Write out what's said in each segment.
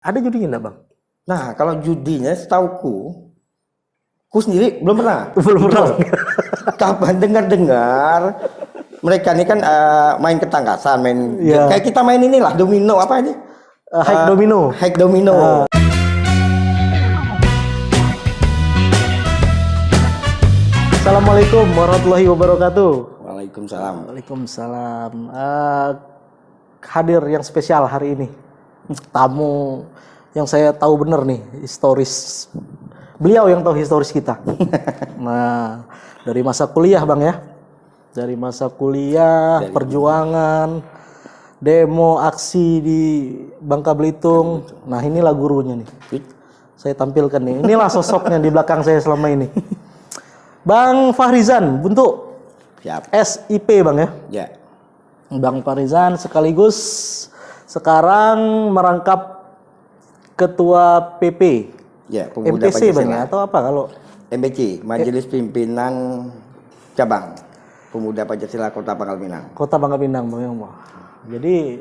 Ada judinya enggak, Bang? Nah, kalau judinya setauku, ku sendiri belum pernah. Belum pernah. Kapan dengar-dengar mereka ini kan main ketangkasan, main Iya. kayak kita main inilah domino apa ini? Hike domino. Hike domino. Assalamualaikum warahmatullahi wabarakatuh. Waalaikumsalam. Waalaikumsalam. Hadir yang spesial hari ini. Tamu yang saya tahu bener nih, historis. Beliau yang tahu historis kita. Nah, dari masa kuliah, Bang ya. Dari masa kuliah, perjuangan, demo, aksi di Bangka Belitung. Nah, inilah gurunya nih. Saya tampilkan nih. Inilah sosoknya di belakang saya selama ini. Bang Fahrizan, Buntu. Siap. SIP, Bang ya. Ya. Bang Fahrizan sekaligus sekarang merangkap ketua PP. Ya, pemuda MPC, Bang Pancasila. ya, atau apa kalau MPC, Majelis Pimpinan Cabang Pemuda Pancasila Kota Pangkal Pinang. Kota Bangka Pinang, Bang ya. Wah. Jadi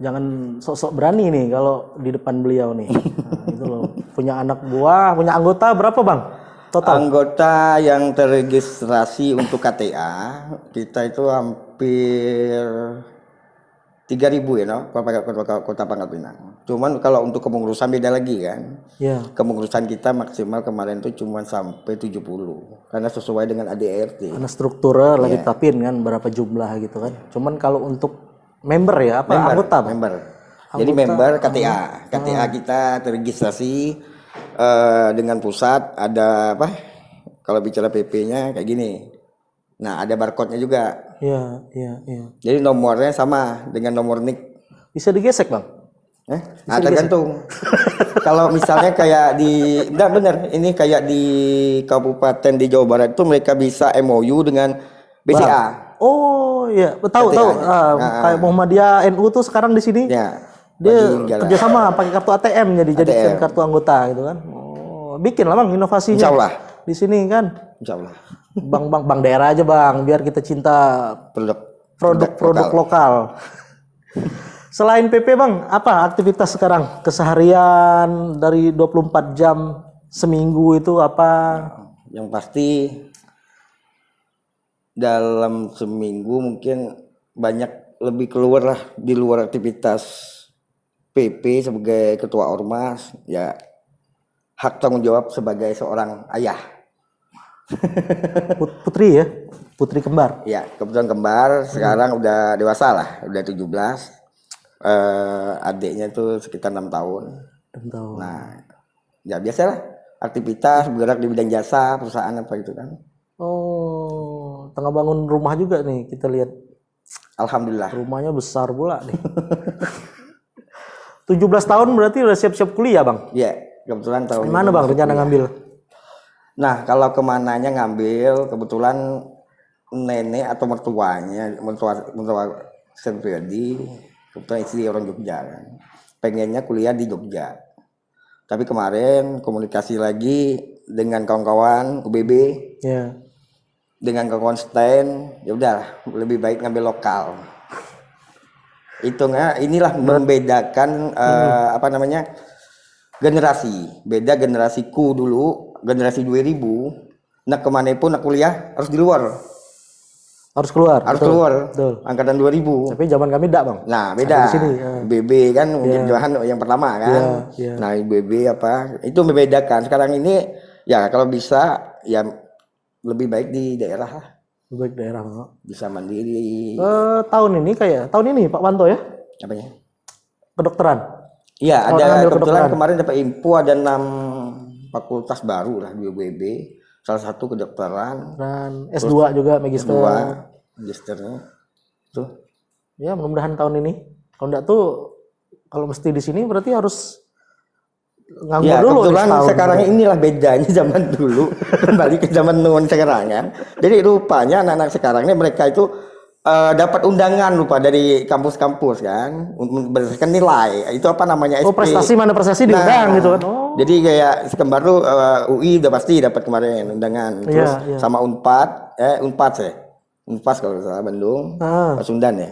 jangan sok-sok berani nih kalau di depan beliau nih. Nah, itu loh. Punya anak buah, punya anggota berapa, Bang? Total. Anggota yang terregistrasi untuk KTA kita itu hampir 3.000 ya, no? Kota Pangkal Pinang. Cuman kalau untuk kepengurusan beda lagi kan. Ya. Kepengurusan kita maksimal kemarin itu cuma sampai 70 karena sesuai dengan ADRT. Karena strukturnya lagi tapin kan berapa jumlah gitu kan. Cuman kalau untuk member ya apa anggota, Bang? Member. Jadi member KTA. KTA kita terregistrasi dengan pusat, ada apa? Kalau bicara PP-nya kayak gini. Nah, ada barcode-nya juga. Iya, iya, iya. Jadi nomornya sama dengan nomor NIK. Bisa digesek, Bang? Nah, tergantung. Kalau misalnya kayak di, enggak bener, ini kayak di kabupaten di Jawa Barat itu mereka bisa MOU dengan BCA. Oh iya, tahu tahu. Kayak Muhammadiyah NU tuh sekarang di sini. Ya. Dia kerjasama pakai kartu ATM jadi kartu anggota gitu kan. Oh, bikin lah, Bang, inovasinya. Insya Allah. Di sini kan. Insya Allah. Bang daerah aja, Bang, biar kita cinta produk lokal. Selain PP, Bang, apa aktivitas sekarang? Keseharian dari 24 jam seminggu itu apa? Yang pasti dalam seminggu mungkin banyak lebih keluar lah di luar aktivitas PP sebagai ketua ormas, ya hak tanggung jawab sebagai seorang ayah. Putri ya? Putri kembar? Ya, kebetulan kembar, sekarang udah dewasa lah, udah 17. Adiknya itu sekitar 6 tahun. 6 tahun. Nah, ya biasalah aktivitas bergerak di bidang jasa, perusahaan apa itu kan. Oh, tengah bangun rumah juga nih kita lihat. Alhamdulillah. Rumahnya besar pula nih. 17 tahun berarti udah siap-siap kuliah, Bang? Iya, kebetulan tahun Mana, Bang, rencana ngambil? Nah, kalau kemananya ngambil, kebetulan nenek atau mertua saya pribadi, kebetulan istri orang Jogja kan, pengennya kuliah di Jogja. Tapi kemarin komunikasi lagi dengan kawan-kawan UBB, ya. Dengan kawan stand, ya udah lebih baik ngambil lokal. Inilah membedakan apa namanya generasi. Beda generasiku dulu, generasi 2000. Nak kemana pun nak kuliah harus di luar. Harus keluar. Harus betul, keluar. Betul. Angkatan 2000. Tapi zaman kami enggak, Bang. Nah, beda. Di sini, BB kan mungkin Johan yang pertama kan. Nah, BB apa? Itu membedakan. Sekarang ini ya kalau bisa ya lebih baik di daerah lah. Lebih baik daerah, Bang. Bisa mandiri. Tahun ini Pak Wanto ya? Apanya? Kedokteran. Iya, ada kebetulan kemarin dapat info ada 6 fakultas baru lah di UBB. Salah satu kedokteran dan S2 juga magister. Magisternya. Tuh. Ya, mudah-mudahan tahun ini. Kalau enggak tuh kalau mesti di sini berarti harus nganggur ya, dulu. Kebetulan sekarang inilah bedanya zaman dulu kembali ke zaman nun sekarang kan. Jadi rupanya anak-anak sekarang ini mereka itu dapat undangan dari kampus-kampus kan berdasarkan nilai. Itu apa namanya? Oh, prestasi mana prestasi diundang gitu kan. Oh. Jadi kayak Kembar tuh UI udah pasti dapat kemarin undangan. Terus sama Unpad sih. Unpas kalau nggak salah Bandung. Pasundan ya.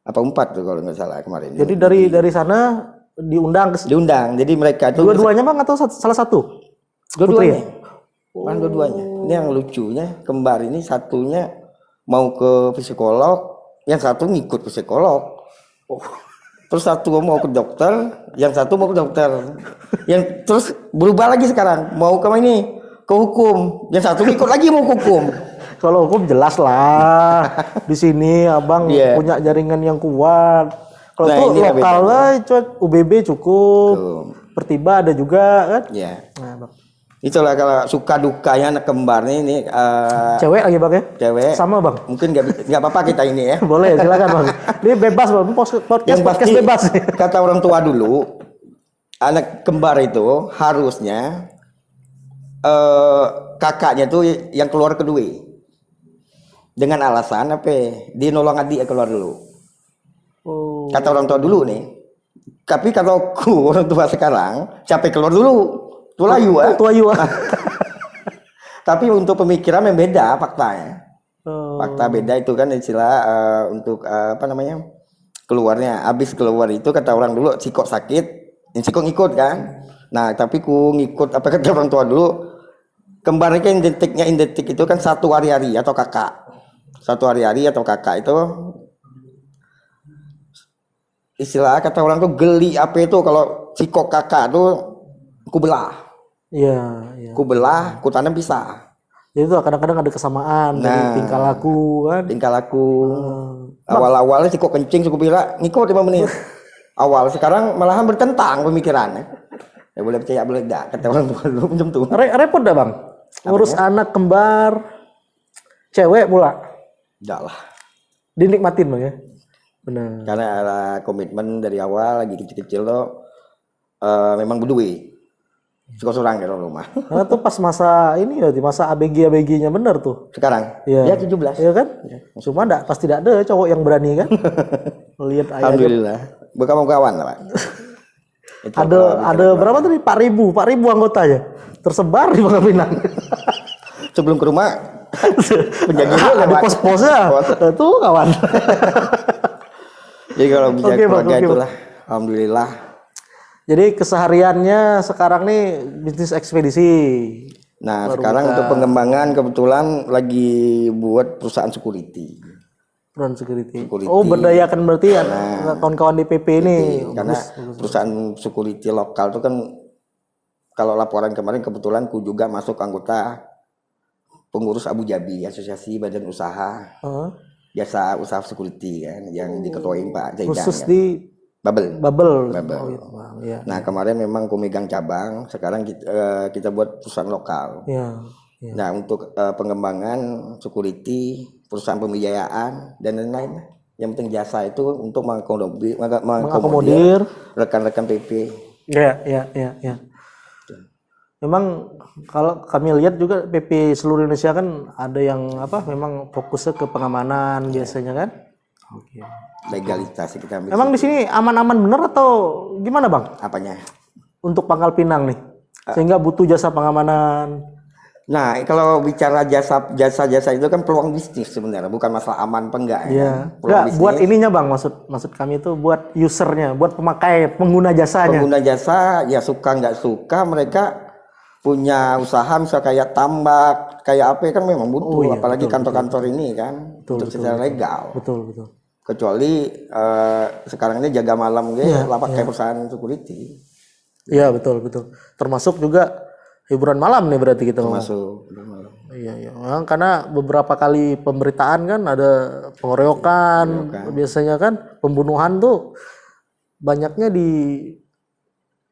Apa 4 tuh kalau nggak salah kemarin. Jadi dari sana diundang ke diundang. Jadi mereka itu dua-duanya bang atau salah satu? dua-duanya. Putri? Kan dua-duanya. Ini yang lucunya kembar ini satunya mau ke psikolog, yang satu ngikut psikolog. Terus satu mau ke dokter, yang satu mau ke dokter. Yang terus berubah lagi sekarang mau ke ini ke hukum, yang satu ikut lagi mau ke hukum. Kalau hukum jelas lah. Di sini abang Iya. punya jaringan yang kuat. Kalau Nah, tuh inilah lokal bedanya. lah, UBB cukup. Tuh. Pertiba ada juga kan. Ya, Nah, bang. itulah kalau suka dukanya anak kembar ini Cewek lagi bang ya? cewek. Sama bang. Mungkin nggak apa-apa kita ini ya. Boleh silakan bang. Ini bebas bang. Podcast Yang pasti bebas. kata orang tua dulu, anak kembar itu harusnya kakaknya tuh yang keluar kedua. Dengan alasan apa? Dia nolong adik keluar dulu. Oh. Kata orang tua dulu nih. Tapi kalau orang tua sekarang, capek keluar dulu. Tua layu ah. Tua Yu. Tapi untuk pemikiran yang beda faktanya. Oh. Fakta beda itu kan istilah untuk apa namanya? Keluarnya. Habis keluar itu kata orang dulu sikok sakit, yang sikok ngikut kan. Nah, tapi ku ngikut apa kata orang tua dulu, kembarnya kan identik itu kan satu hari-hari atau kakak. Satu hari-hari atau kakak itu istilah kata orang tuh geli apa itu kalau sikok kakak tuh ku belah. Iya, iya. Ku belah, ku tanam pisah. Jadi itu kadang-kadang ada kesamaan dari Nah. tingkah laku kan. Tingkah laku. Awal-awalnya sikok kencing suku pira ngikut 5 menit. Awal sekarang malahan bertentang pemikirannya. Ya boleh percaya boleh enggak kata orang tua dulu macam tuh. Repot dah bang. Ngurus anak kembar cewek pula. Enggak lah. Dinikmatin bang ya. Benar. Karena ada komitmen dari awal lagi kecil-kecil lo memang berdua. Suka sorang di rumah. Karena tuh pas masa ini ya, di masa ABG-nya bener tuh. Sekarang Iya. ya 17. Iya kan? Cuma pasti tidak ada cowok yang berani kan. Lihat ayah. Alhamdulillah. Berkawan-kawan lah, Pak. Itu Ada berapa tadi? 4.000 anggotanya. Tersebar di Bangka Pinang. sebelum ke rumah penjaga dulu Ada lewat. pos-posnya. Itu kawan. Jadi kalau bisa Oke, Bang, keluarga oke, itulah alhamdulillah. Jadi kesehariannya sekarang nih bisnis ekspedisi. Nah, sekarang untuk pengembangan kebetulan lagi buat perusahaan security. Drone security. Security. Oh, berdayakan berarti ya kawan-kawan di PP ini. Karena perusahaan security lokal itu kan kalau laporan kemarin kebetulan ku juga masuk anggota pengurus Abu Dhabi, Asosiasi Badan Usaha Jasa Usaha Security kan yang diketuain Pak Zaidan. Khusus kan. di Bubble. Bubble. Bubble. Oh, gitu, Bang. Iya. Nah, kemarin memang ku megang cabang, sekarang kita buat perusahaan lokal. Iya. Iya. Nah, untuk pengembangan security, perusahaan pembiayaan dan lain-lain. Yang penting jasa itu untuk mengakomodir rekan-rekan PP. Iya, iya, iya, iya. Memang kalau kami lihat juga PP seluruh Indonesia kan ada yang apa memang fokusnya ke pengamanan biasanya kan. Oke. Legalitas kita ambil. Emang di sini aman-aman bener atau gimana, Bang? Apanya? Untuk Pangkal Pinang nih. Sehingga butuh jasa pengamanan. Nah, kalau bicara jasa itu kan peluang bisnis sebenarnya, bukan masalah aman apa enggak. Iya. Peluang Enggak, bisnis. buat ininya, Bang. Maksud kami itu buat usernya, buat pemakai, pengguna jasanya. Pengguna jasa ya suka nggak suka mereka punya usaha misal kayak tambak, kayak apa kan memang butuh, iya, apalagi betul, kantor-kantor ini kan untuk secara legal. Betul, betul. Kecuali sekarang ini jaga malam gitu, lapak kayak perusahaan security. Iya, betul, betul. Termasuk juga hiburan malam nih berarti kita ngomong. Masuk. Iya, iya. Memang karena beberapa kali pemberitaan kan ada pengeroyokan, biasanya kan pembunuhan tuh banyaknya di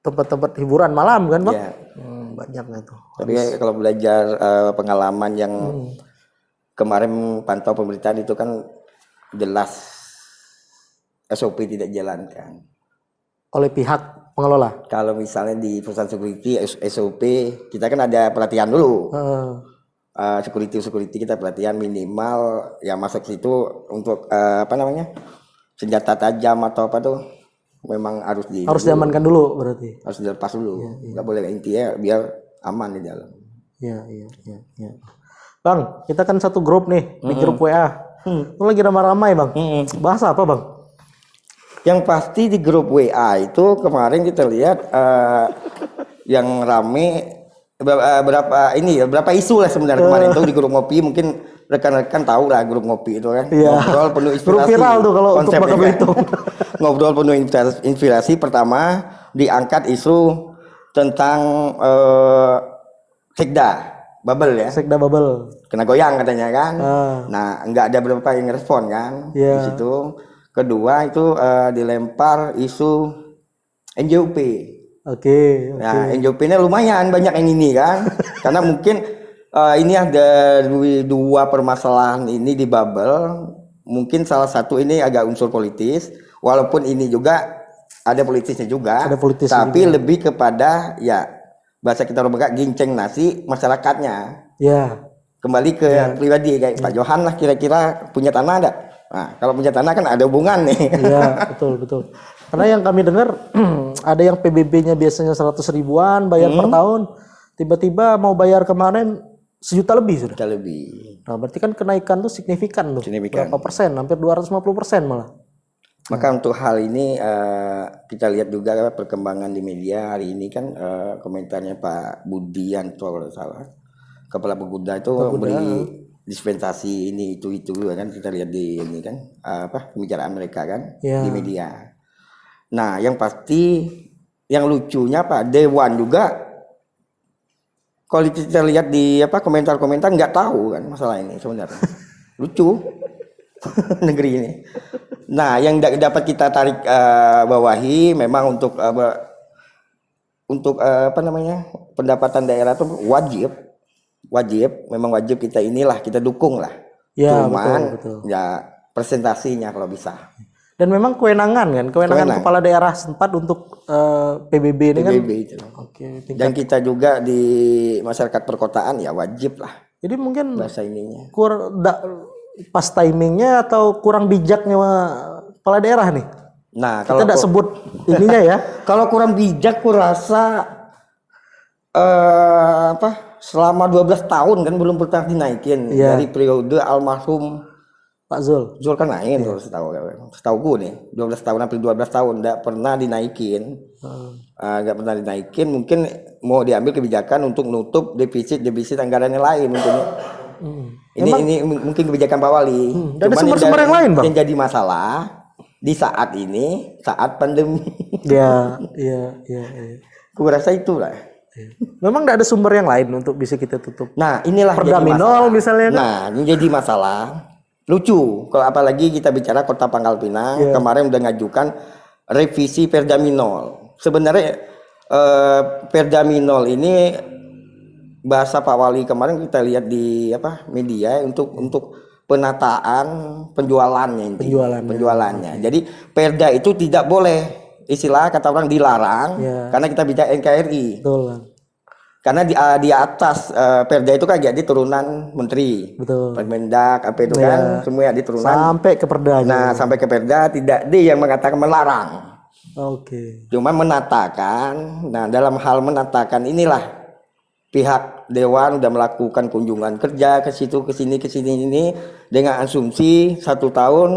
tempat-tempat hiburan malam kan, Bang? Ya. Banyaknya tuh. Tapi kalau belajar pengalaman yang kemarin pantau pemberitaan itu kan jelas SOP tidak dijalankan. Oleh pihak pengelola. Kalau misalnya di perusahaan security SOP kita kan ada pelatihan dulu. Security kita pelatihan minimal yang masuk situ untuk apa namanya senjata tajam atau apa tuh memang harus diamankan dulu berarti. Harus dilepas dulu. Nggak boleh intinya biar aman di dalam. Iya. Bang, kita kan satu grup nih di grup WA. Itu lagi ramai-ramai, Bang. Bahas apa, Bang? Yang pasti di grup WA itu kemarin kita lihat yang rame berapa isu lah sebenarnya kemarin tuh di grup ngopi. Mungkin rekan-rekan tahu lah grup ngopi itu kan. Iya. Ngobrol penuh inspirasi. Grup viral tuh kalau untuk konsepnya Bangka kan. Belitung. Ngobrol penuh inspirasi. Pertama diangkat isu tentang sekda bubble ya. Sekda bubble. Kena goyang katanya kan. Ah. Nah, nggak ada beberapa yang respon kan Iya. di situ. Kedua itu dilempar isu NJOP. Oke. Nah, NJOP-nya lumayan banyak yang ini kan. Karena mungkin ini ada dua permasalahan ini di bubble. Mungkin salah satu ini agak unsur politis. Walaupun ini juga ada politisnya juga. Ada politisnya tapi juga. lebih kepada ya bahasa kita orang Bangka ginceng nasi masyarakatnya. Ya. Kembali ke pribadi kayak Pak Johan lah kira-kira punya tanah ada. Nah, kalau punya tanah kan ada hubungan nih. Iya, betul. Karena yang kami dengar ada yang PBB-nya biasanya 100 ribuan bayar per tahun, tiba-tiba mau bayar kemarin 1 juta lebih sudah. Kita lebih. Nah, berarti kan kenaikan tuh signifikan tuh. Signifikan. Berapa persen? Hampir 250% malah. Maka untuk hal ini kita lihat juga perkembangan di media hari ini kan komentarnya Pak Budianto kalau salah. Kepala Pemuda itu beri dispensasi ini itu kan kita lihat di ini kan pembicaraan mereka kan di media. Nah, yang pasti yang lucunya Pak Dewan juga kalau kita lihat di komentar-komentar nggak tahu kan masalah ini sebenarnya. Lucu negeri ini. Nah, yang dapat kita tarik bawahi memang untuk pendapatan daerah itu memang wajib kita dukung lah. Ya, cuman betul. ya presentasinya kalau bisa. Dan memang kewenangan kepala daerah setempat untuk PBB ini kan. itu. Oke, Dan kita juga di masyarakat perkotaan ya wajib lah. Jadi mungkin bahasa ininya. Pas timingnya atau kurang bijaknya kepala daerah nih. Nah, kita tidak sebut ininya ya. Kalau kurang bijak, kurasa selama 12 tahun kan belum pernah dinaikin dari periode almarhum Pak Zul. Zul kan naik setahu nih 12 tahun hampir 12 tahun tidak pernah dinaikin. Nggak pernah dinaikin, mungkin mau diambil kebijakan untuk nutup defisit anggaran yang lain mungkin. Ini mungkin kebijakan Pak Wali. Dan ada sumber-sumber yang lain, Bang. Yang jadi masalah di saat ini, saat pandemi. Iya. Aku rasa itulah. Memang tidak ada sumber yang lain untuk bisa kita tutup. Nah, inilah Perdaminol misalnya kan. Nah, ini jadi masalah. Lucu kalau apalagi kita bicara Kota Pangkal Pinang kemarin udah ngajukan revisi Perdaminol. Sebenarnya Perdaminol ini bahasa Pak Wali kemarin kita lihat di media untuk penataan penjualannya. Jadi Perda itu tidak boleh istilah kata orang dilarang karena kita bicara NKRI. Betul. Karena di atas Perda itu kan jadi turunan menteri. Betul. Permendak apa itu kan semua di turunan sampai ke Perda. Nah, sampai ke Perda tidak ada yang mengatakan melarang. Oke. Cuma menatakan. Nah, dalam hal menatakan inilah pihak Dewan udah melakukan kunjungan kerja ke situ ke sini ini dengan asumsi 1 tahun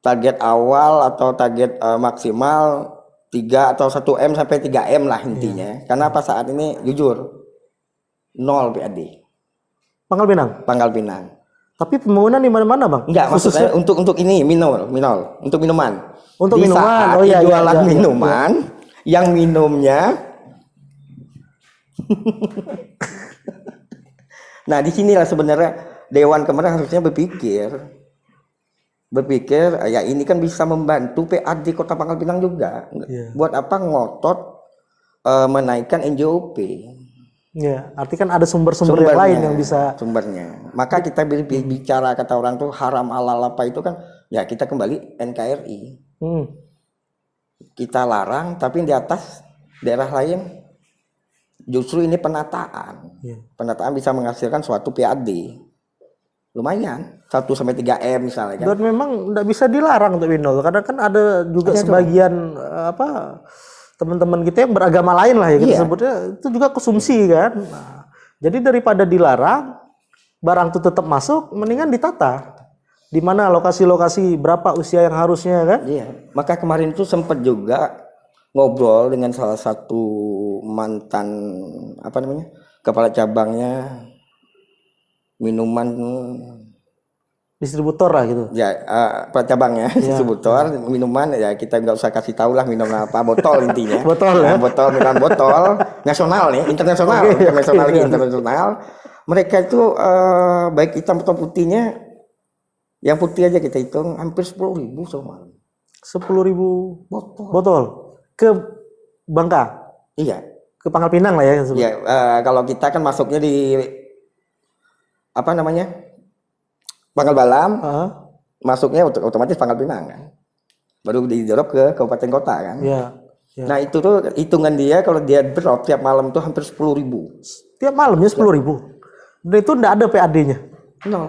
target awal atau target maksimal 3 atau 1 M sampai 3 M lah intinya. Karena apa saat ini jujur 0 PAD. Pangkal Pinang. Tapi pembangunan di mana-mana, Bang? Enggak, maksudnya untuk ini minol, untuk minuman. Untuk di minuman. Saat jualan minuman yang minumnya nah, disinilah sebenarnya Dewan kemarin harusnya berpikir ya ini kan bisa membantu PAD Kota Pangkal Pinang juga. Buat apa ngotot menaikkan NJOP? Ya, arti kan ada sumber-sumber yang lain yang bisa sumbernya. Maka kita bicara kata orang tuh haram halal apa itu kan ya kita kembali NKRI. Kita larang tapi di atas daerah lain justru ini penataan. Penataan bisa menghasilkan suatu PAD. Lumayan, 1-3 M misalnya kan. Dan memang tidak bisa dilarang untuk winol karena kan ada juga sebagian teman-teman kita yang beragama lain lah ya kita sebutnya itu juga konsumsi kan. Nah, jadi daripada dilarang barang itu tetap masuk mendingan ditata. di mana lokasi-lokasi berapa usia yang harusnya kan? Iya. Maka kemarin itu sempat juga ngobrol dengan salah satu mantan apa namanya kepala cabangnya minuman Distributor lah gitu. ya kepala cabangnya distributor minuman ya kita nggak usah kasih tahu lah minum apa botol intinya. Botol ya? Botol minuman botol nasional nih internasional internasional. Mereka itu baik hitam atau putihnya, yang putih aja kita hitung hampir 10.000 semua. 10.000 Botol. botol ke Bangka, Iya. ke Pangkal Pinang lah ya. Ya kalau kita kan masuknya di apa namanya Pangkal Balam, masuknya otomatis Pangkal Pinang kan. Baru di-drop ke kabupaten kota kan. Iya. Ya. Nah itu tuh hitungan dia kalau dia drop tiap malam tuh hampir 10.000. Tiap malamnya 10.000. Dan itu enggak ada PAD-nya. No.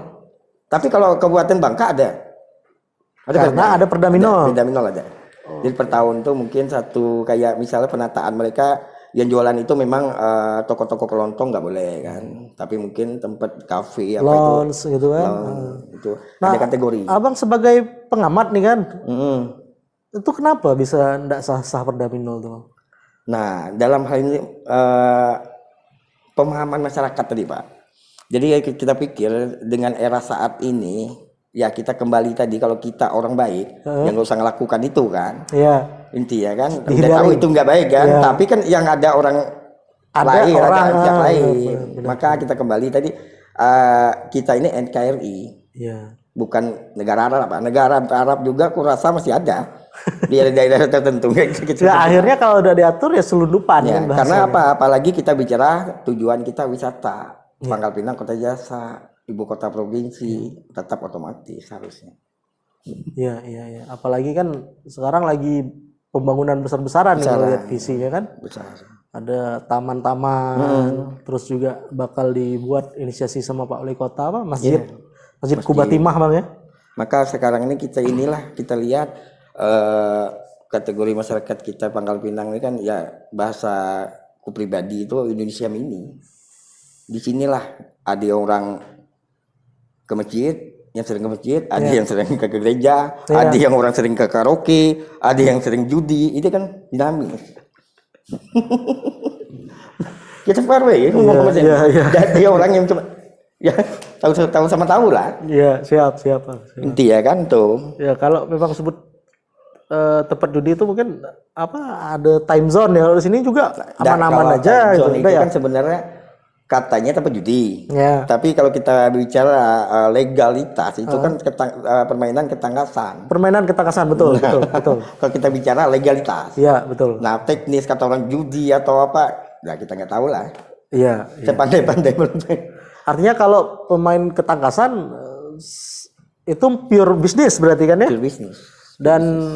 Tapi kalau Kabupaten Bangka ada. Karena ada Perdaminol. Perdaminol ada. Jadi per tahun tuh mungkin satu kayak misalnya penataan mereka yang jualan itu memang toko-toko kelontong nggak boleh kan. Tapi mungkin tempat kafe apa Lounge gitu kan. Itu ada kategori. Abang sebagai pengamat nih kan. Itu kenapa bisa enggak sah-sah Perdaminol tuh? Nah, dalam hal ini pemahaman masyarakat tadi, Pak. Jadi kita pikir dengan era saat ini ya kita kembali tadi kalau kita orang baik yang nggak usah ngelakukan itu kan. Iya. Intinya kan udah tahu itu nggak baik kan, tapi kan yang ada orang lain, orang ada pihak lain. Maka kita kembali tadi kita ini NKRI. Iya. Bukan negara Arab, Pak. Negara Arab juga aku rasa masih ada di daerah tertentu. Ya, akhirnya kalau udah diatur ya selundupan ya, kan karena apa? Apalagi kita bicara tujuan kita wisata. Pangkal Pinang kota jasa, ibu kota provinsi, tetap otomatis harusnya. Iya, iya, iya. Apalagi kan sekarang lagi pembangunan besar-besaran nih kalau lihat visinya kan. Besar. Ada taman-taman, terus juga bakal dibuat inisiasi sama Pak Wali Kota apa? Masjid Kubatimah Bang ya. Maka sekarang ini kita lihat kategori masyarakat kita Pangkal Pinang ini kan ya bahasa ku pribadi itu Indonesia Mini. Di sinilah ada orang ke masjid, yang sering ke masjid, ada yang sering ke gereja, ada yang orang sering ke karaoke, ada yang sering judi. Itu kan dinamis. Kita fair way ngomong dia orang yang cuma ya tahu sama tahu lah. Iya, siap. Inti ya kan tuh. Ya kalau memang sebut tempat judi itu mungkin apa ada time zone ya. Di sini juga aman-aman aja gitu. Itu ya. Kan sebenarnya katanya tempat judi. Ya. Tapi kalau kita bicara legalitas itu kan permainan ketangkasan. Permainan ketangkasan betul. Kalau kita bicara legalitas. Iya, betul. Nah, teknis kata orang judi atau apa, ya kita nggak tahu lah. Iya. Sepandai-pandai. Artinya kalau pemain ketangkasan itu pure bisnis berarti kan ya? Pure bisnis. Dan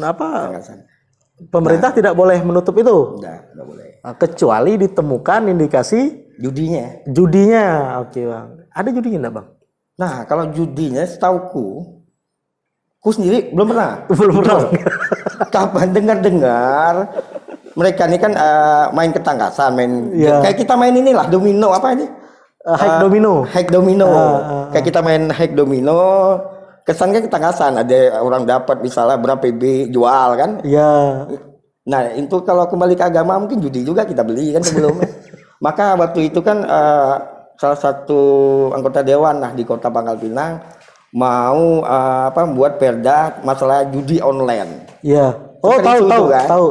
pemerintah tidak boleh menutup itu. Nggak boleh. Kecuali ditemukan indikasi judinya. Oke, Bang. Ada judinya enggak, Bang? Nah, kalau judinya setauku sendiri belum pernah. Kapan dengar mereka ini kan main ketangkasan, kayak kita main inilah domino apa ini? Hack domino. Kayak kita main hack domino, kesannya ketangkasan. Ada orang dapat misalnya berapa PB jual kan? Iya. Nah, itu kalau kembali ke agama mungkin judi juga kita beli kan sebelumnya. Maka waktu itu kan salah satu anggota dewan di Kota Pangkal Pinang mau buat perda masalah judi online. Iya. Oh, tahu.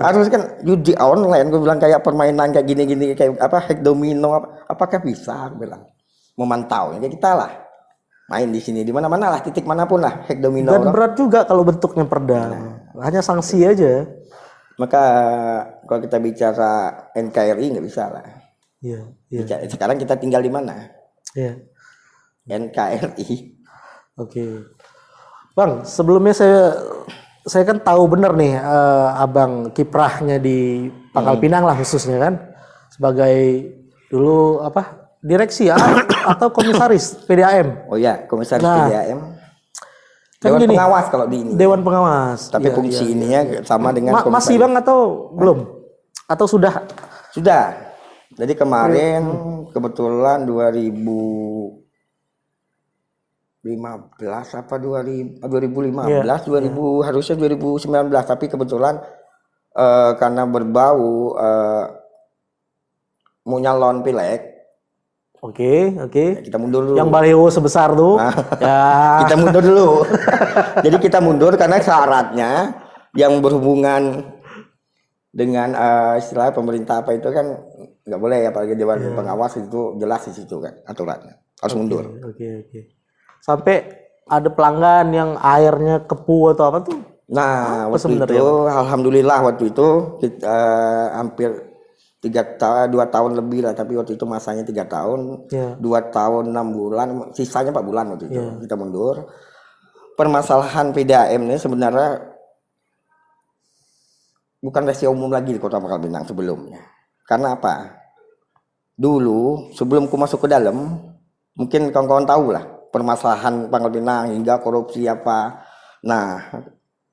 Harusnya kan judi online, gue bilang kayak permainan kayak gini-gini kayak hack domino apakah bisa? Gue bilang memantau ya kita lah main di sini di mana-mana lah titik manapun lah hack domino. Dan berat juga kalau bentuknya perda. Hanya sanksi aja. Maka kalau kita bicara NKRI nggak bisa lah. Iya. Sekarang kita tinggal di mana? Iya. NKRI. Oke. Bang, sebelumnya saya kan tahu bener nih abang kiprahnya di Pangkal Pinang lah khususnya kan. Sebagai dulu direksi atau komisaris PDAM. Oh iya, komisaris PDAM. Kan Dewan gini, pengawas kalau di ini. Dewan pengawas. Tapi fungsi ininya sama dengan masih Bang atau belum? Atau sudah? Sudah. Jadi kemarin kebetulan 2000 2015 apa 2015 2000 harusnya 2019, tapi kebetulan karena berbau mau nyalon pileg. Oke. Kita mundur dulu. Yang baliho sebesar tuh. Ya. Kita mundur dulu. Jadi kita mundur karena syaratnya yang berhubungan dengan istilah pemerintah apa itu kan nggak boleh, apalagi dewan pengawas itu jelas di situ kan aturannya. Harus mundur. Oke. Sampai ada pelanggan yang airnya kepu atau apa tuh? Nah, waktu itu alhamdulillah waktu itu kita hampir 2 tahun lebih lah, tapi waktu itu masanya 3 tahun, 2 tahun 6 bulan, sisanya 4 bulan waktu itu kita mundur. Permasalahan PDAM ini sebenarnya bukan rahasia umum lagi di Kota Pangkal Pinang sebelumnya. Karena apa? Dulu sebelum ku masuk ke dalam, mungkin kawan-kawan tahu lah permasalahan Pangkal Pinang hingga korupsi apa. Nah,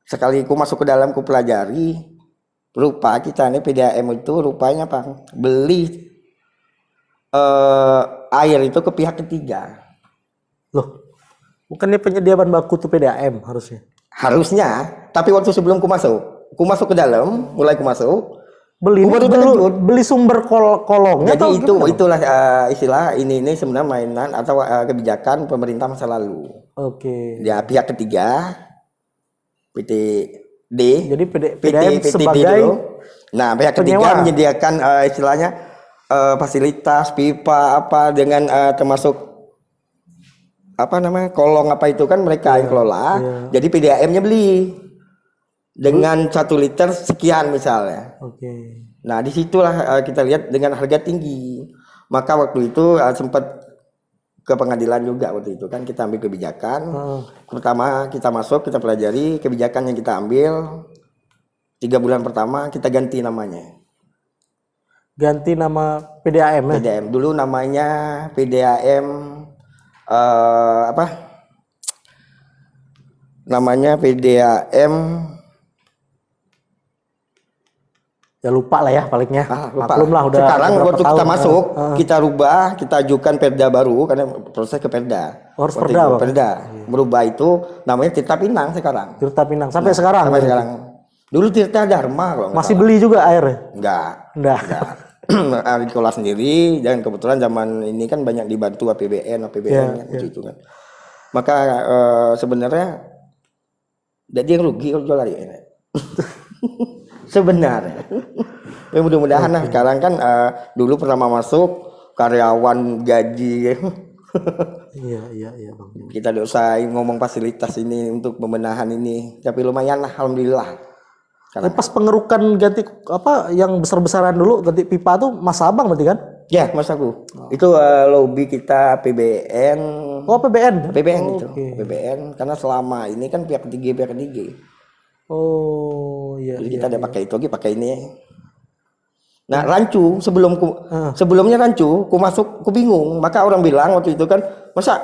sekali ku masuk ke dalam ku pelajari, rupa kita ini PDAM itu rupanya apa? Beli air itu ke pihak ketiga. Loh, bukannya penyedia bahan baku tuh PDAM harusnya? Harusnya, tapi waktu sebelum ku masuk ke dalam, mulai ku masuk, beli sumber kolongnya. Jadi itulah istilah ini sebenarnya mainan atau kebijakan pemerintah masa lalu. Oke. Ya, pihak ketiga PTD. Jadi PDAM sebagai dulu. Nah, pihak ketiga menyediakan istilahnya fasilitas pipa apa dengan termasuk apa namanya kolong apa itu kan mereka yang kelola. Jadi PDAM-nya beli dengan 1 liter sekian misalnya. Oke. Nah, disitulah kita lihat dengan harga tinggi. Maka waktu itu sempat ke pengadilan juga waktu itu kan kita ambil kebijakan. Pertama kita masuk, kita pelajari kebijakan yang kita ambil. 3 bulan pertama kita ganti namanya. Ganti nama PDAM ya? PDAM dulu namanya PDAM apa? Namanya PDAM. Ya lupa lah ya palingnya. Maklum lah udah. Sekarang waktu kita masuk, kita rubah, kita ajukan Perda baru karena proses ke Perda. Harus Perda. Perda. Merubah itu namanya Tirta Pinang sekarang. Tirta Pinang sampai sekarang. Sampai sekarang. Dulu Tirta Dharma kalau masih beli juga airnya? Enggak. Dikelola sendiri dan kebetulan zaman ini kan banyak dibantu APBN itu kan. Maka sebenarnya jadi yang rugi kalau jual air. Sebenarnya. Mudah-mudahan lah sekarang kan dulu pertama masuk karyawan gaji. Iya Bang. Kita udah usahain ngomong fasilitas ini untuk pembenahan ini, tapi lumayan lah alhamdulillah. Pas pengerukan ganti apa yang besar-besaran dulu ganti pipa tuh Mas Abang berarti kan? Ya, Mas aku. Itu lobby kita PBN. Oh, PBN. PBN itu. PBN karena selama ini kan pihak ketiga. Oh, iya. Jadi kita ada pakai itu lagi, pakai ini. Nah, rancu sebelumnya rancu, ku masuk, ku bingung. Maka orang bilang waktu itu kan, masa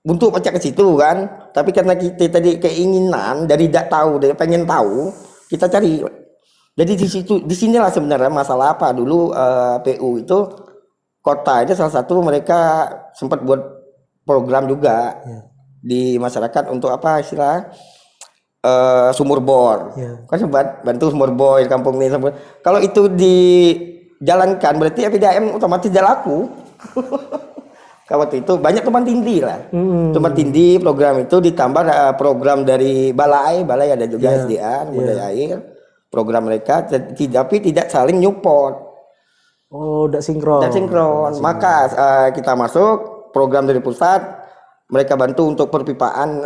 buntu pecah ke situ kan? Tapi karena kita tadi keinginan dari pengen tahu, kita cari. Jadi di sinilah sebenarnya masalah apa dulu PU itu kota itu salah satu mereka sempat buat program juga di masyarakat untuk apa istilah sumur bor, kan sempat bantu sumur bor di kampung ini. Kalau itu dijalankan berarti PDAM otomatis tidak laku. Waktu itu banyak tumpang tindih lah, tumpang tindih program itu ditambah program dari balai ada juga SDA budaya air, program mereka tapi tidak saling nyupport. Oh, tidak sinkron. Maka kita masuk program dari pusat, mereka bantu untuk perpipaan.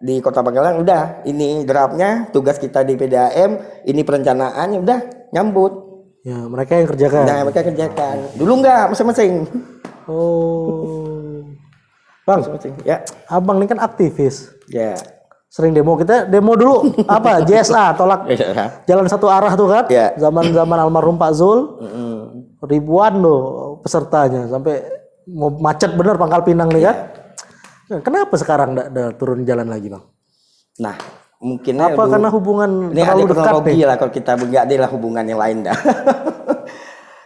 Di Kota Pangkalan udah ini draftnya, tugas kita di PDAM, ini perencanaannya udah nyambut. Ya, mereka yang kerjakan. Nah, mereka kerjakan. Dulu enggak masing-masing. Oh. Bang, ya. Abang ini kan aktivis. Ya. Sering demo, kita demo dulu apa? JSA tolak jalan satu arah tuh kan? Ya. Zaman almarhum Pak Zul. Ribuan loh pesertanya sampai mau macet bener Pangkal Pinang nih kan? Kenapa sekarang enggak turun jalan lagi, Bang? Nah, mungkin apa karena hubungan ini terlalu dekat nih lah kalau kita enggak ada lah hubungan yang lain dah.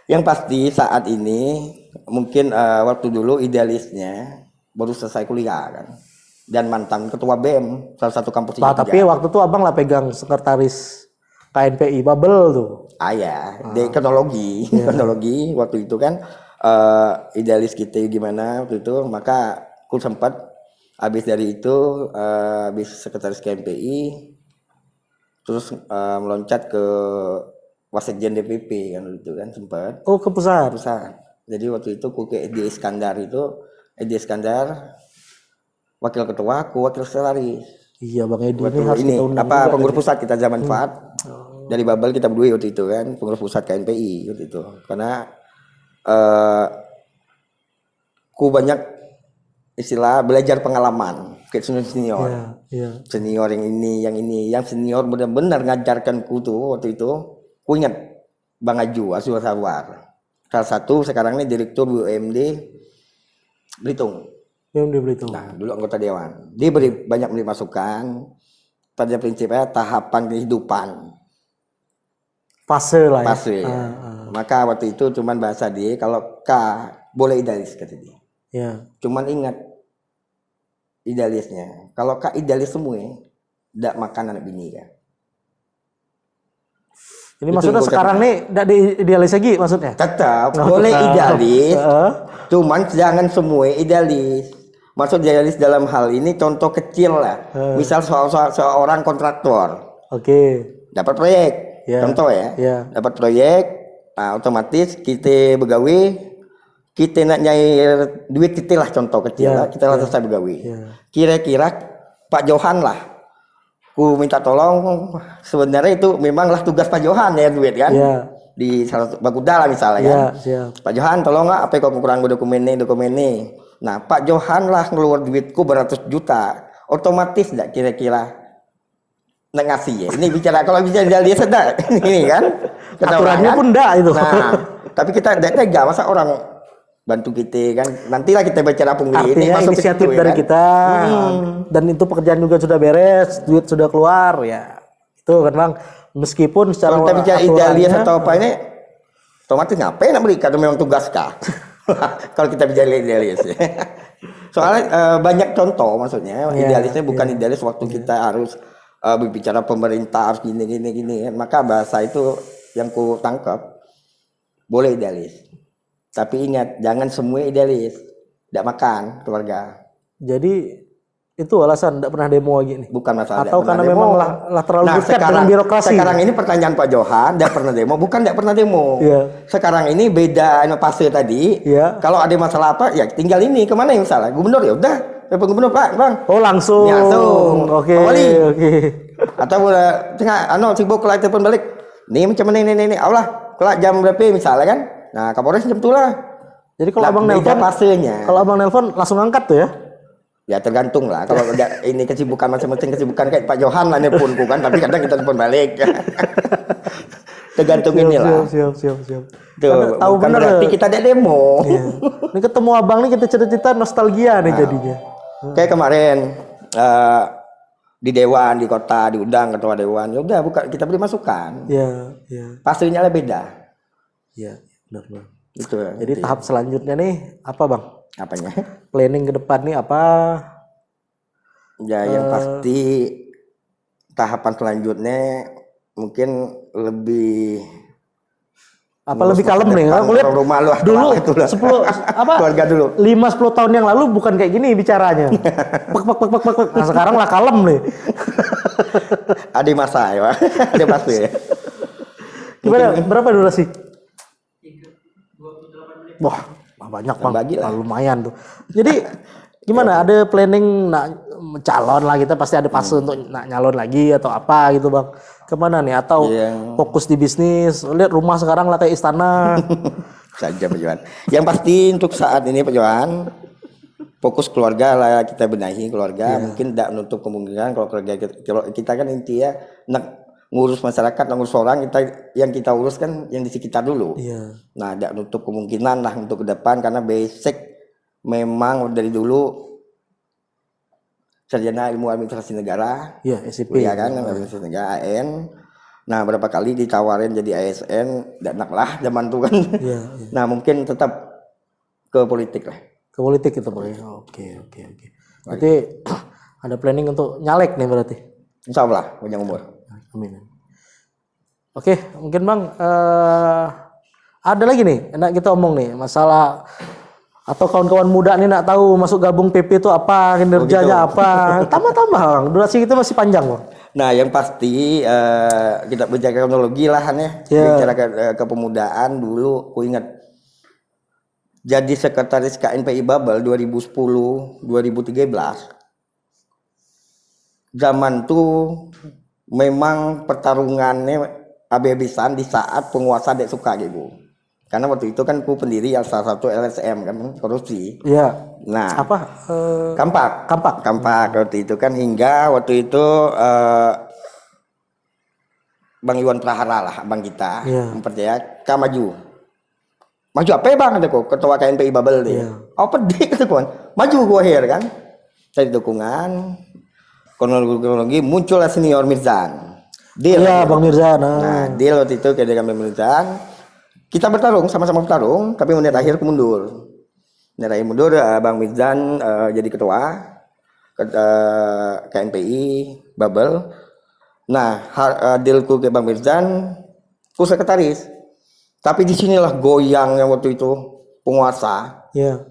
Yang pasti saat ini mungkin waktu dulu idealisnya baru selesai kuliah kan. Dan mantan ketua BEM salah satu kampus di Nah, Jogja. tapi waktu itu abang lah pegang sekretaris KNPI Bubble tuh. Di teknologi, teknologi waktu itu kan idealis kita gimana waktu itu, maka aku sempat habis dari itu habis sekretaris KNPI terus meloncat ke Wasekjen DPP kan waktu itu kan sempat Oh, ke pusat. Jadi waktu itu aku ke Edi Iskandar wakil ketua, aku wakil sekretaris. Iya Bang Edi Waktu harus ini kita undang apa juga pengurus tadi. pusat kita zaman Fuad. Dari Babel kita berdua waktu itu kan pengurus pusat KNPI waktu itu. Karena ku banyak istilah belajar pengalaman ke senior. Iya, iya. Senior yang senior benar-benar ngajarkan ku tuh waktu itu. Ku ingat Bang Aju Azwar Sawar. Salah satu sekarang ini direktur BUMD Belitung. Yang di Belitung. Nah, dulu anggota dewan. Dia banyak beri masukan. Pada prinsipnya tahapan kehidupan. Fase lah ya. Fase. Maka waktu itu cuman bahasa dia kalau K boleh idealis kata dia. Ya. Cuman ingat idealisnya. Kalau K idealis semua, tidak makan anak bini kan. Ini maksudnya sekarang nih tidak idealis lagi maksudnya? Tetap boleh idealis. Cuman jangan semua idealis. Maksud idealis dalam hal ini contoh kecil lah. Misal seorang kontraktor. Oke. Dapat proyek. Ya. Contoh ya. Ya. Dapat proyek, nah, otomatis kita begawi, kita nak nyai duit kita lah contoh kecil Ya. lah, kita lah selesai begawi. Ya. Kira-kira Pak Johan lah, ku minta tolong, sebenarnya itu memanglah tugas Pak Johan ya duit kan. Ya. Di salah satu Baguda lah misalnya kan. Ya, siap. Pak Johan tolong nggak apa kok kurang dokumen ini. Nah Pak Johan lah ngeluar duitku beratus juta, otomatis nggak kira-kira nggak ngasih ya. Ini bicara kalau bisa dia sedang ini kan. Aturannya kan? pun enggak itu. Nah, tapi kita tidak tega masa orang bantu kita kan. Nantilah kita bicara pungli ini Artinya masuk inisiatif ke situ, dari ya kan? kita dan itu pekerjaan juga sudah beres, duit sudah keluar ya. Itu kan Bang, meskipun secara Kalau kita bicara aturannya- idealis atau apa ini, otomatis ngapain nak berikan itu memang tugas kah? Kalau kita bicara idealis ya. Soalnya banyak contoh maksudnya idealisnya bukan idealis waktu kita harus berbicara pemerintah harus gini kan. Maka bahasa itu yang ku tangkap boleh idealis. Tapi ingat jangan semua idealis. Tidak makan keluarga. Jadi itu alasan tidak pernah demo lagi nih. Bukan masalah. Atau tidak karena pernah memang demo. lah terlalu dekat sekarang, dengan birokrasi. Sekarang ini pertanyaan Pak Johan, tidak pernah demo, bukan tidak pernah demo. Iya. Sekarang ini beda inovasi tadi. Iya. Kalau ada masalah apa, ya tinggal ini kemana yang salah? Gubernur ya udah, Pak Gubernur Pak, Bang. Oh langsung. Ya, langsung. Oke. Pak Wali. Oke. Atau tengah, sibuk kelak telepon balik. Nih macam ini. Allah, kelak jam berapa misalnya kan? Nah, Kapolres jam itulah. Jadi kalau abang beda nelpon, fasenya. kalau abang nelpon langsung angkat tuh ya? Ya tergantung lah. Kalau ini kesibukan masing-masing kesibukan kayak Pak Johan lah nelponku kan, tapi kadang kita telepon balik. Tergantung inilah. Siap. Tuh, Tahu bukan bener. berarti kita ada demo. Iya. Ini ketemu abang nih kita cerita nostalgia nih jadinya. Kayak kemarin di dewan di kota diundang ketua dewan, ya udah bukan kita beri masukan. Iya. Pastinya lah beda. Iya, benar. Itu. Jadi tahap selanjutnya nih apa Bang? Apanya? Planning ke depan nih apa? Ya yang pasti tahapan selanjutnya mungkin lebih Lebih kalem nih? Aku lihat rumah lu dulu itulah. 10 apa? Keluarga dulu. 5-10 tahun yang lalu bukan kayak gini bicaranya. Pek. Nah, sekarang lah kalem nih. Ada masa ya, ada masa ya. Gimana? Berapa durasi? Wah, banyak Bang. Bagi lah. Lumayan tuh. Jadi gimana? Ada planning nak calon lah, kita pasti ada fase untuk nak nyalon lagi atau apa gitu Bang. Kemana nih? Atau fokus di bisnis? Lihat rumah sekarang lah kayak istana. Saja Pak Johan. Yang pasti untuk saat ini Pak Johan fokus keluarga lah, kita benahi keluarga. Mungkin tidak menutup kemungkinan kalau keluarga kita kan intinya nak ngurus masyarakat, ngurus orang, yang kita urus kan yang di sekitar dulu. Iya. Nah, tidak nutup kemungkinan lah untuk ke depan karena basic memang dari dulu sarjana ilmu administrasi negara. Iya, SIP. Iya kan, administrasi negara AN. Nah, berapa kali ditawarin jadi ASN, tidak enak lah zaman itu kan. Iya. Nah, mungkin tetap ke politik lah. Ke politik itu Bang ya. Oke. Berarti ada planning untuk nyalek nih berarti. Insya Allah panjang umur. Amin. Oke, mungkin Bang ada lagi nih, enak kita omong nih masalah atau kawan-kawan muda nih nak tahu masuk gabung PP itu apa, kinerjanya apa. Tambah-tambah Bang, durasi kita masih panjang Bang. Nah, yang pasti kita bicara kronologi lah Han ya. Bicara kepemudaan dulu, aku ingat jadi sekretaris KNPI Babel 2010-2013. Zaman tuh memang pertarungannya habis-habisan di saat penguasa Dek suka gitu. Karena waktu itu kan ku pendiri yang salah satu LSM kan korupsi. Iya. Nah, Apa? Kampak waktu itu kan hingga waktu itu Bang Iwan Prahara lah abang kita mempercaya maju apa ya Bang kataku ketua KNPI Babel dia. Oh pedih kata kawan. Maju gua akhir kan. Dari dukungan kronologi muncullah senior Mirzan. Deal. Iya, Bang Mirzan. Nah, deal waktu itu kayak dengan Mirzan. Kita bertarung, sama-sama bertarung, tapi menit akhir aku mundur. Menit akhir mundur, Bang Mirzan jadi ketua KNPI Babel. Nah, dealku ke Bang Mirzan, ku sekretaris. Tapi disinilah goyang yang waktu itu penguasa. Iya.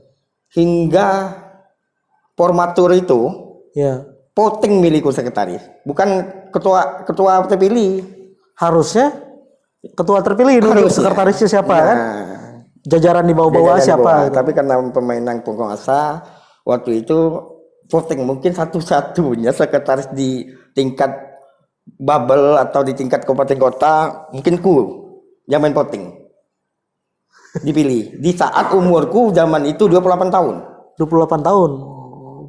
Hingga formatur itu, voting milikku sekretaris, bukan ketua terpilih. Harusnya ketua terpilih dulu, sekretarisnya siapa kan? Jajaran di bawah-bawah siapa? Gitu. Tapi karena pemainan penguasa waktu itu voting mungkin satu-satunya sekretaris di tingkat Babel atau di tingkat kabupaten kota mungkin ku yang main voting dipilih di saat umurku zaman itu 28 tahun. 28 tahun.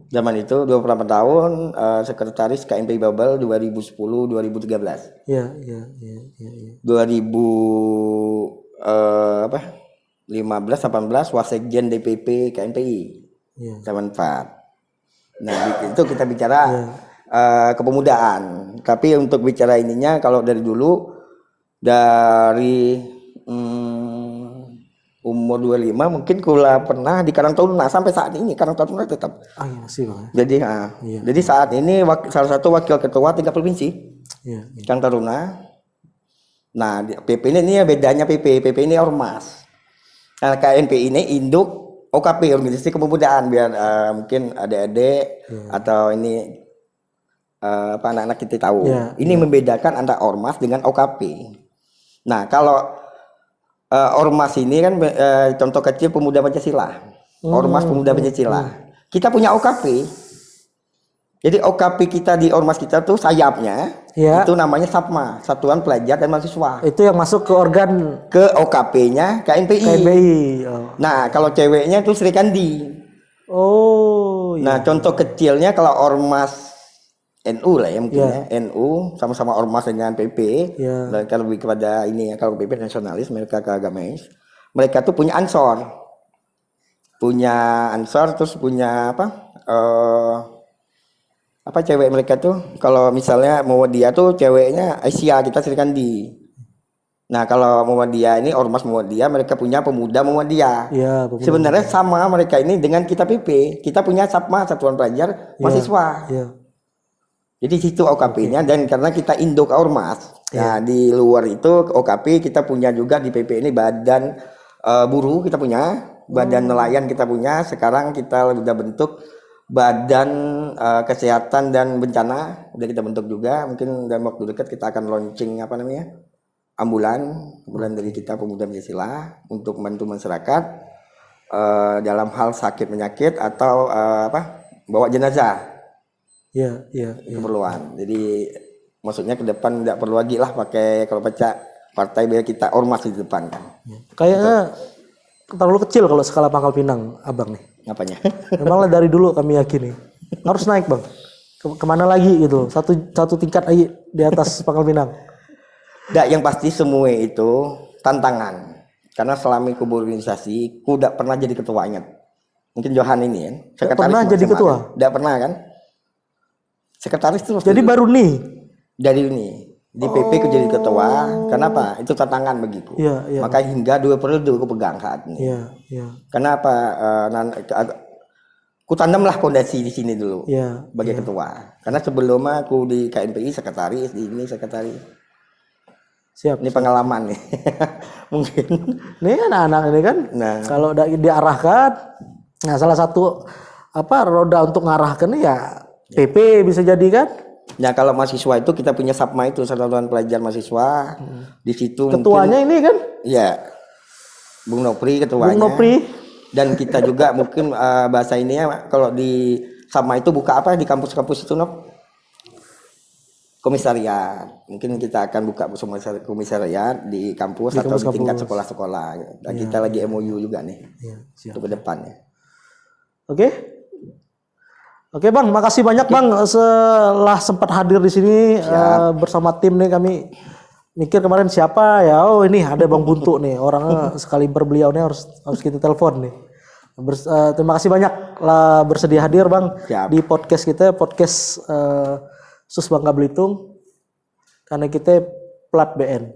Zaman itu 28 tahun sekretaris KNPI Babel 2010-2013. Iya. 2000 15-18 Wasekjen DPP KNPI. Zaman 4. Nah, itu kita bicara kepemudaan. Tapi untuk bicara ininya kalau dari dulu dari umur 25 mungkin kula pernah di Karang Taruna sampai saat ini Karang Taruna tetap. Masih Bang. Jadi jadi saat ini salah satu wakil ketua tingkat provinsi. Karang Taruna. Nah, PP ini bedanya PP ini ormas. Nah, KNPI ini induk OKP, organisasi kepemudaan, biar mungkin adik-adik atau ini anak-anak kita tahu. Ini membedakan antara ormas dengan OKP. Nah, kalau ormas ini kan contoh kecil pemuda Pancasila. Ormas pemuda Pancasila. Kita punya OKP. Jadi OKP kita di ormas kita tuh sayapnya itu namanya SAPMA, Satuan Pelajar dan Mahasiswa. Itu yang masuk ke organ ke OKP-nya KNPI. Nah, kalau ceweknya tuh Sri Kandi. Nah, contoh kecilnya kalau ormas NU lah ya mungkin NU sama-sama ormas dengan PP. Dan kalau lebih kepada ini ya, kalau PP nasionalis, mereka ke agamais. Mereka tuh punya ansor. Terus punya apa cewek mereka tuh kalau misalnya Muhammadiyah tuh ceweknya Aisyah, kita Sri Kandi. Nah, kalau Muhammadiyah ini ormas Muhammadiyah, mereka punya pemuda Muhammadiyah. Sebenarnya sama mereka ini dengan kita PP. Kita punya SAPMA, Satuan Pelajar Mahasiswa. Jadi situ OKP-nya dan karena kita induk ormas. Nah, di luar itu OKP kita punya juga di PP ini badan buruh kita punya, badan nelayan kita punya. Sekarang kita sudah bentuk badan kesehatan dan bencana udah kita bentuk juga. Mungkin dalam waktu dekat kita akan launching ambulan dari kita pemuda Pancasila untuk membantu masyarakat dalam hal sakit penyakit atau bawa jenazah. Keperluan. Jadi maksudnya ke depan tidak perlu lagi lah pakai kalau baca partai biar kita ormas di depan kan. Kayaknya terlalu kecil kalau skala Pangkal Pinang, Abang nih. Apanya? Memanglah dari dulu kami yakini harus naik Bang. Kemana lagi gitu? Satu tingkat aja di atas Pangkal Pinang. Nggak, yang pasti semua itu tantangan. Karena selama organisasi, ku tidak pernah jadi ketuanya. Mungkin Johan ini kan. Sekretaris pernah jadi ketua? Tidak pernah kan? Sekretaris terus. Jadi baru nih? Dari ini. Di PP ku jadi ketua. Kenapa? Itu tantangan bagiku. Maka hingga 2 periode aku pegang saat ini. Kenapa? ku tanamlah fondasi di sini dulu Ya. sebagai ketua. Karena sebelumnya aku di KMPI sekretaris, di ini sekretaris. Siap. Ini pengalaman nih. Mungkin. Nih anak-anak ini kan, Nah. kalau diarahkan, nah salah satu roda untuk ngarahkan ya PP bisa jadi kan. Nah kalau mahasiswa itu kita punya SAPMA itu, Satuan Pelajar Mahasiswa. Di situ Ketuanya ini kan, ya Bung Nopri ketuanya. Bung Nopri. Dan kita juga mungkin bahasa ininya kalau di SAPMA itu buka apa di kampus-kampus itu Nop? Komisariat. Mungkin kita akan buka komisariat di kampus atau di tingkat sekolah-sekolah. Dan kita lagi MOU juga nih untuk ke depannya. Oke. Oke Bang, makasih banyak Bang setelah sempat hadir di sini bersama tim nih. Kami mikir kemarin siapa ya, oh ini ada Bang Buntu nih, orangnya sekali berbeliau nih harus kita telepon nih. Terima kasih banyak lah bersedia hadir Bang di podcast kita, podcast Sus Bangka Belitung, karena kita plat BN.